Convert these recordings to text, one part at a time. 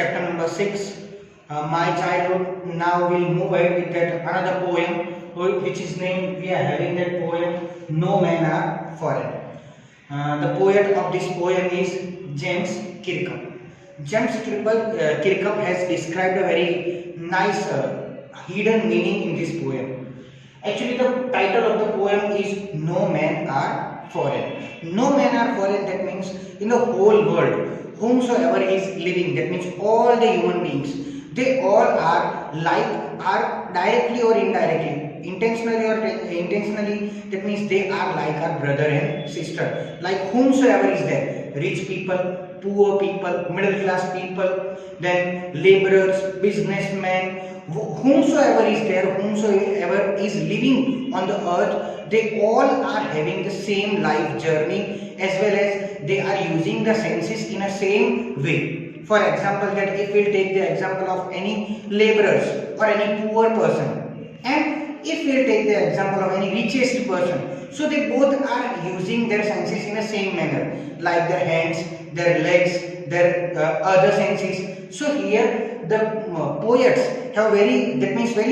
chapter number 6, My Childhood. Now we'll move ahead with that another poem which is named, we are having that poem, No Men Are Foreign. The poet of this poem is James Kirkup. James Kirkup has described a very nice hidden meaning in this poem. Actually, the title of the poem is No Men Are Foreign. No men are foreign, that means in the whole world, whomsoever is living, that means all the human beings, they all are directly or indirectly, intentionally or intentionally, that means they are like our brother and sister. Like whomsoever is there, rich people, poor people, middle class people, then laborers, businessmen, whomsoever is there, whomsoever is living on the earth, they all are having the same life journey, as well as they are using the senses in a same way. For example, that if we'll take the example of any laborers or any poor person, and if we'll take the example of any richest person, so they both are using their senses in a same manner, like their hands, their legs, their other senses. So here the poets have very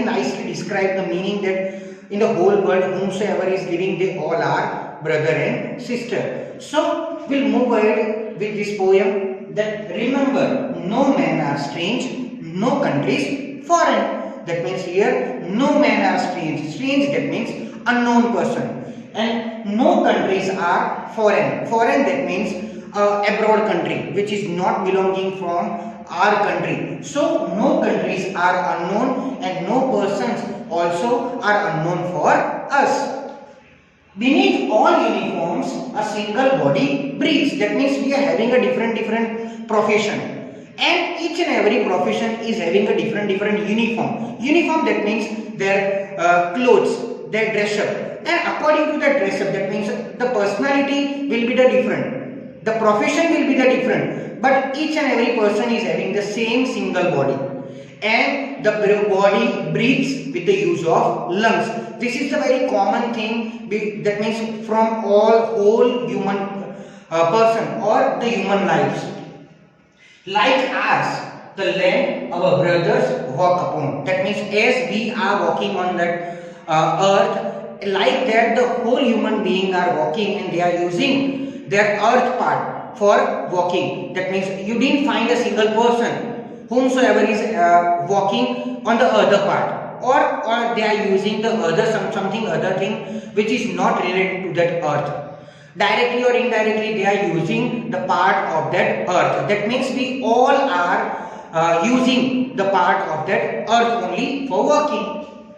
nicely described the meaning that in the whole world, whomsoever is living, they all are brother and sister. So we'll move ahead with this poem, that remember, no men are strange, no countries foreign. That means here no men are strange. Strange, that means unknown person, and no countries are foreign. Foreign, that means abroad country which is not belonging from our country. So no countries are unknown and no persons also are unknown for us. Beneath all uniforms, a single body breathes. That means we are having a different profession, and each and every profession is having a different uniform. Uniform, that means their clothes, their dress up, and according to that dress up, that means the personality will be the different, the profession will be the different, but each and every person is having the same single body, and the body breathes with the use of lungs. This is the very common thing, that means from whole human person or the human lives. Like us, the land our brothers walk upon. That means as we are walking on that earth, like that the whole human being are walking, and they are using their earth part for walking. That means you didn't find a single person whomsoever is walking on the other part, or they are using the other something other thing which is not related to that earth. Directly or indirectly, they are using the part of that earth. That means we all are using the part of that earth only for working.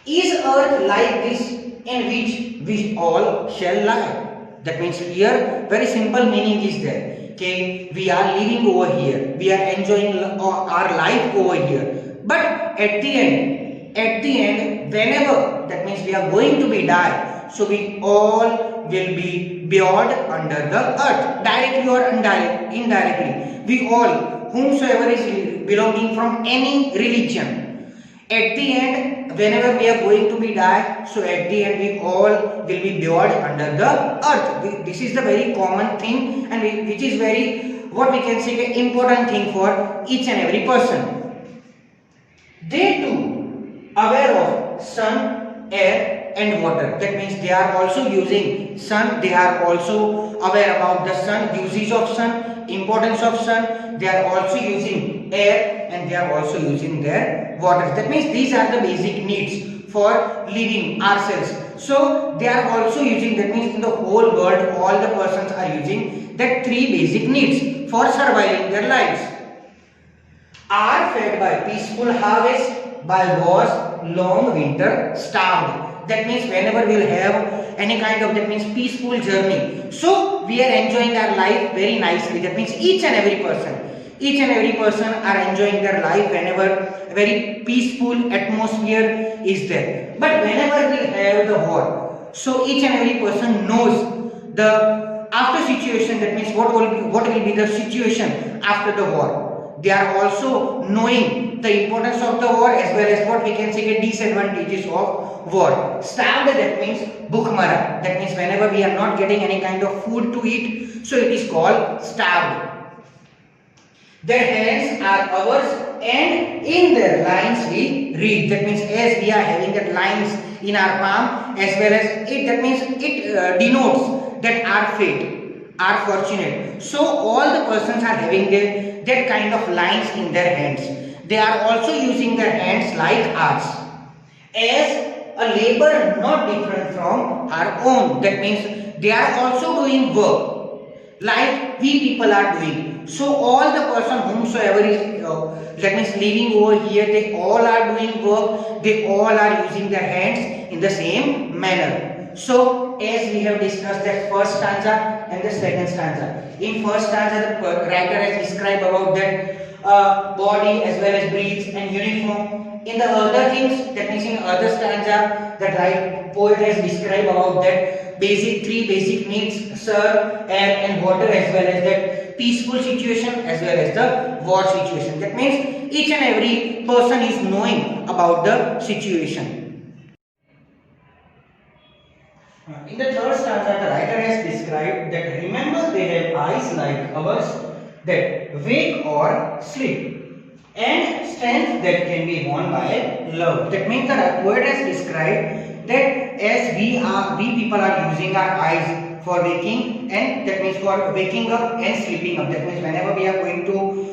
Is earth like this in which we all shall lie? That means here very simple meaning is there. Okay, we are living over here, we are enjoying our life over here, but at the end, whenever, that means we are going to be die, so we all will be buried under the earth, directly or indirectly. We all, whomsoever is belonging from any religion, at the end, whenever we are going to be die, so at the end we all will be buried under the earth. This is the very common thing, and which is very, what we can say, important thing for each and every person. They too aware of sun, air and water. That means they are also using sun, they are also aware about the sun, usage of sun, importance of sun. They are also using air, and they are also using their water. That means these are the basic needs for living ourselves. So they are also using, that means in the whole world all the persons are using that three basic needs for surviving their lives. Are fed by peaceful harvest, by wars, long winter starved. That means whenever we will have any kind of, that means peaceful journey, so we are enjoying our life very nicely. That means each and every person are enjoying their life whenever a very peaceful atmosphere is there. But whenever we have the war, so each and every person knows the after situation, that means what will be the situation after the war. They are also knowing the importance of the war, as well as what we can say, the disadvantages of war. Starved, that means bhukmara. That means whenever we are not getting any kind of food to eat, so it is called starved. Their hands are ours, and in their lines we read. That means as we are having that lines in our palm, as well as it, that means it denotes that our fate, our fortunate. So all the persons are having that kind of lines in their hands. They are also using their hands like ours, as a labor not different from our own. That means they are also doing work like we people are doing. So all the person whomsoever is that means living over here, they all are doing work, they all are using their hands in the same manner. So as we have discussed that first stanza and the second stanza. In first stanza the writer has described about that body as well as breeds and uniform. In the other things, that means in other stanza, the poet has described about that three basic needs: sir, air and water, as well as that peaceful situation as well as the war situation. That means each and every person is knowing about the situation. In the third stanza, the writer has described that remember they have eyes like ours that wake or sleep, and strength that can be won by love. That means the poet has described that as we people are using our eyes for waking, and that means for waking up and sleeping up. That means whenever we are going to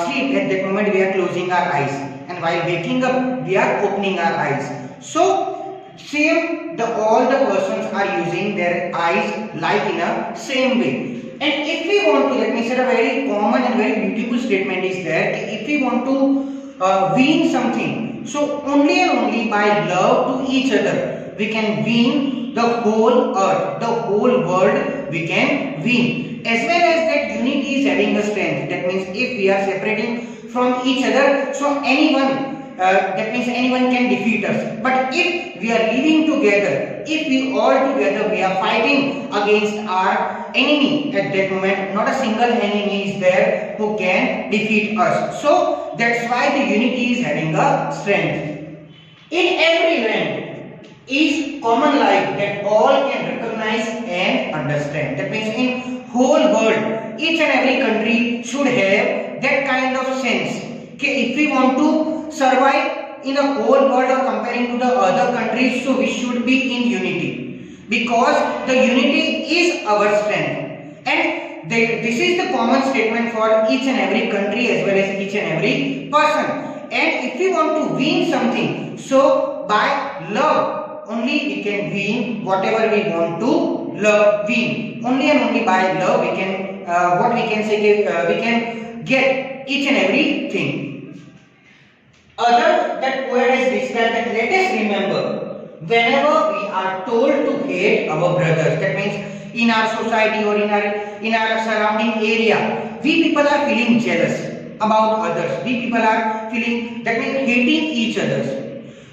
sleep, at that moment we are closing our eyes, and while waking up we are opening our eyes. So same, all the persons are using their eyes like in a same way. And if we want to, let me say, a very common and very beautiful statement is that if we want to wean something, so only and only by love to each other we can wean the whole earth, the whole world we can wean. As well as that unity is having a strength. That means if we are separating from each other, so that means anyone can defeat us. But if we are living together, if we all together we are fighting against our enemy, at that moment not a single enemy is there who can defeat us. So that's why the unity is having a strength. In every land is common life that all can recognize and understand. That means in whole world, each and every country should have that kind of sense. Okay, if we want to survive in the whole world or comparing to the other countries, so we should be in unity, because the unity is our strength. And this is the common statement for each and every country as well as each and every person. And if we want to win something, so by love only we can win whatever we want to win. Only and only by love we can we can get each and everything. Other that poet has described that let us remember whenever we are told to hate our brothers, that means in our society or in our surrounding area, we people are feeling jealous about others. We people are feeling, that means hating each others.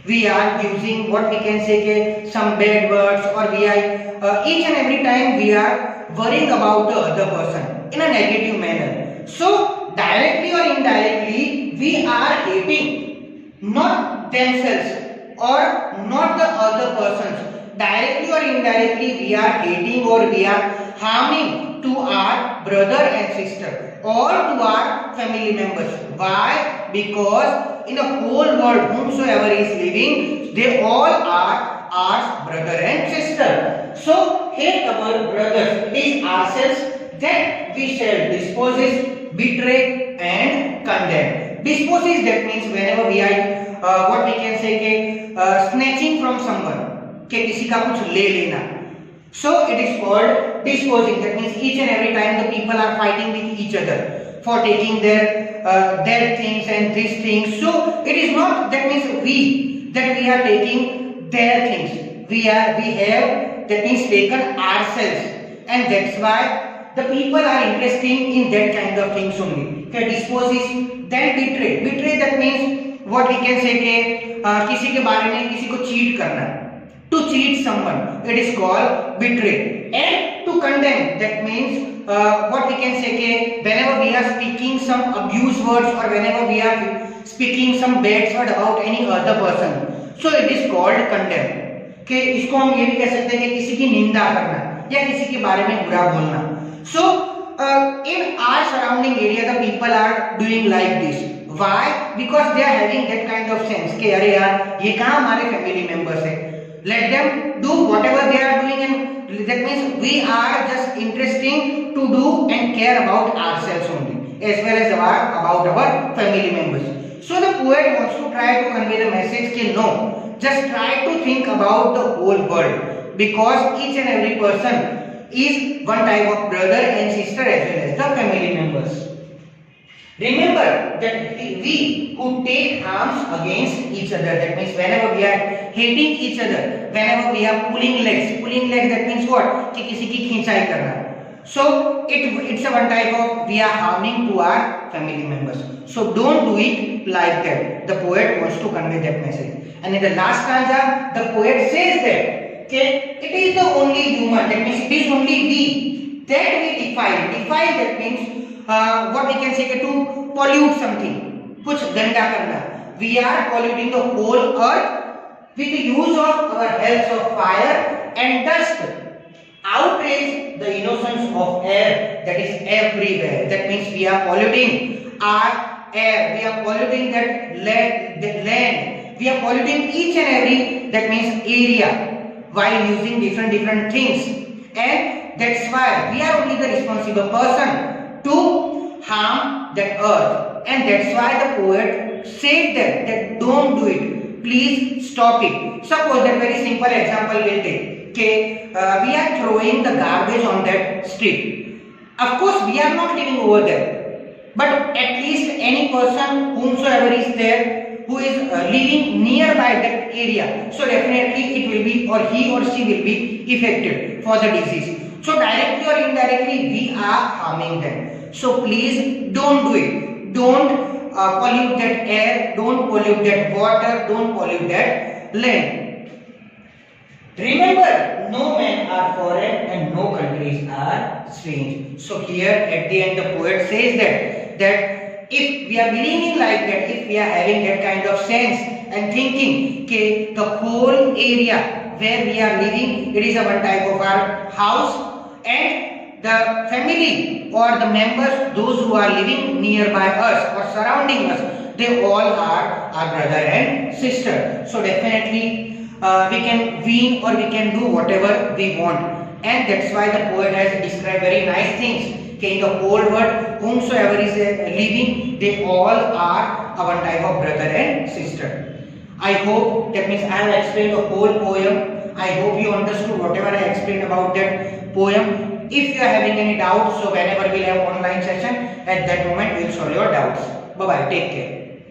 We are using what we can say some bad words, or we are each and every time we are worrying about the other person in a negative manner. So directly or indirectly we are hating not themselves or not the other persons. Directly or indirectly we are hating or we are harming to our brother and sister or to our family members. Why? Because in the whole world whomsoever is living, they all are our brother and sister. So hate our brothers, it is ourselves that we shall dispose, betray and condemn. Dispose, that means whenever we are what we can say snatching from someone, किसी का कुछ ले लेना. So it is called disposing. That means each and every time the people are fighting with each other for taking their things and these things. So it is not that means we are taking their things. We have that means taken ourselves, and that's why the people are interested in that kind of things only. Okay, dispose is. Then betray. Betray, that means what we can say किसी के बारे में किसी को cheat करना. To cheat someone, it is called betray. And to condemn, that means what we can say whenever we are speaking some abuse words or whenever we are speaking some bad word about any other person, so it is called condemn. Okay, इसको हम ये भी कह सकते हैं कि किसी की निंदा करना या किसी के बारे में बुरा बोलना. So in our surrounding area the people are doing like this. Why? Because they are having that kind of sense कि अरे यार ये कहाँ हमारे family members है. Let them do whatever they are doing, and that means we are just interesting to do and care about ourselves only as well as about our family members. So the poet wants to try to convey the message कि no, just try to think about the whole world, because each and every person is one type of brother and sister as well as the family members. Remember that we who take arms against each other, that means whenever we are hating each other, whenever we are pulling legs that means what? कि किसी की खींचाई करना. So it's a one type of we are harming to our family members. So don't do it like that. The poet wants to convey that message. And in the last stanza, the poet says that okay, it is the only human, that means it is only we that we defile. Defile, that means what we can say to pollute something, कुछ गंदा करना. We are polluting the whole earth with the use of our hells of fire and dust. Outrage the innocence of air that is everywhere. That means we are polluting our air. We are polluting that land. We are polluting each and every, that means area, while using different things. And that's why we are only the responsible person to harm that earth, and that's why the poet said that don't do it, please stop it. Suppose that very simple example will take, okay, we are throwing the garbage on that street. Of course we are not living over there, but at least any person whomsoever is there who is living nearby that area, so definitely it will be, or he or she will be affected for the disease. So directly or indirectly we are harming them. So please don't do it. Don't pollute that air, don't pollute that water, don't pollute that land. Remember, no men are foreign and no countries are strange. So here at the end the poet says that if we are believing like that, if we are having that kind of sense and thinking okay, the whole area where we are living, it is a one type of our house, and the family or the members, those who are living nearby us or surrounding us, they all are our brother and sister. So definitely we can win or we can do whatever we want, and that's why the poet has described very nice things. Okay, in the whole world, whomsoever is living, they all are a one type of brother and sister. I hope, that means I have explained the whole poem. I hope you understood whatever I explained about that poem. If you are having any doubts, so whenever we'll have online session, at that moment we'll solve your doubts. Bye bye, take care.